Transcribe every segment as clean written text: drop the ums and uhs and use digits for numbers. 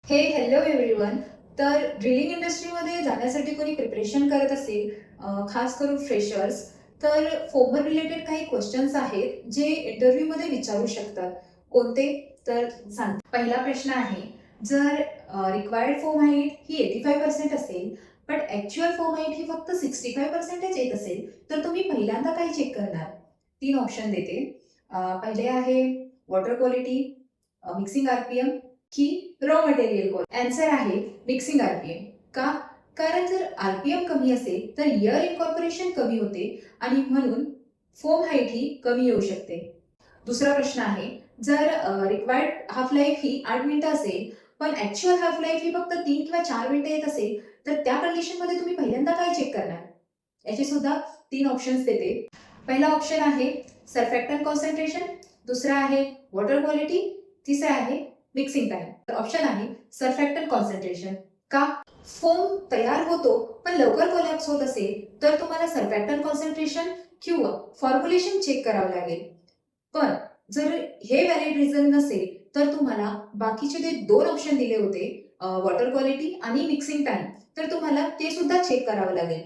Hello everyone. तर drilling इंडस्ट्रीमध्ये जाण्यासाठी कोणी प्रिपरेशन करत असेल, खास करून फ्रेशर्स, तर फोमर रिलेटेड काही क्वेश्चन्स आहेत जे इंटरव्ह्यूमध्ये विचारू शकतात. कोणते? तर सांगते. पहिला प्रश्न आहे, जर रिक्वायर्ड फोम हाईट ही 85% असेल, पण ॲक्चुअल फोम हाईट ही फक्त 65% येत असेल, तर तुम्ही पहिल्यांदा काय चेक करणार? 3 ऑप्शन देते. पहिले आहे वॉटर क्वालिटी, मिक्सिंग आरपीएम की रॉ मटेरियल कॉस्ट. आन्सर आहे मिक्सिंग आरपीएम. का? कारण जर आरपीएम कमी असेल तर एअर इन्कॉर्पोरेशन कमी होते आणि म्हणून फोम हाईट ही कमी येऊ शकते. दुसरा प्रश्न आहे, जर रिक्वायर्ड हाफ लाईफ ही 8 मिनिटं असेल, पण ॲक्चुअल हाफ लाईफ ही फक्त 3 किंवा 4 मिनिटं येत असेल, तर त्या कंडिशनमध्ये तुम्ही पहिल्यांदा काय चेक करणार? याचे सुद्धा 3 ऑप्शन्स देते. पहिला ऑप्शन आहे सर्फॅक्टंट कॉन्सन्ट्रेशन, दुसरा आहे वॉटर क्वालिटी, तिसरा आहे मिक्सिंग टाइम. तर ऑप्शन आहे सर्फॅक्टंट कॉन्सन्ट्रेशन. का? फोम तयार होतो पण लवकर कोलॅप्स होत असेल तर तुम्हाला सर्फॅक्टंट कॉन्सन्ट्रेशन किंवा फॉर्म्युलेशन चेक करावं लागेल. पण जर हे व्हॅलिड रिझन नसेल तर तुम्हाला बाकीचे जे 2 ऑप्शन दिले होते, वॉटर क्वालिटी आणि मिक्सिंग टाइम, तर तुम्हाला ते सुद्धा चेक करावं लागेल.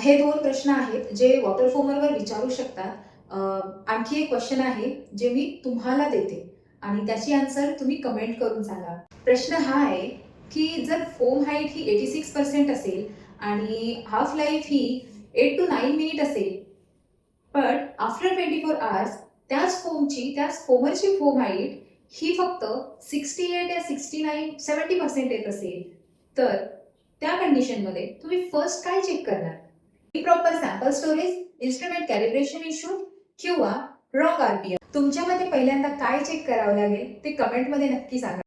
हे 2 प्रश्न आहेत जे वॉटर फोमरवर विचारू शकतात. आणखी एक क्वेश्चन आहे जे मी तुम्हाला देते आणि त्याची आन्सर तुम्ही कमेंट करून सांगा. प्रश्न हा आहे की जर फोम हाईट ही 86% असेल आणि half life he 8 to 9 minute असेल, पण आफ्टर 24 आवर्स त्याच फोमरची फोम हाईट ही फक्त 68 या 69, 70% येत असेल, तर त्या कंडिशनमध्ये तुम्ही फर्स्ट काय चेक करणार? Proper sample storage, instrument calibration issue किंवा रॉंग आरपीएम. तुमच्या मते पहिल्यांदा काय चेक करावं लागेल ते कमेंटमध्ये नक्की सांगा.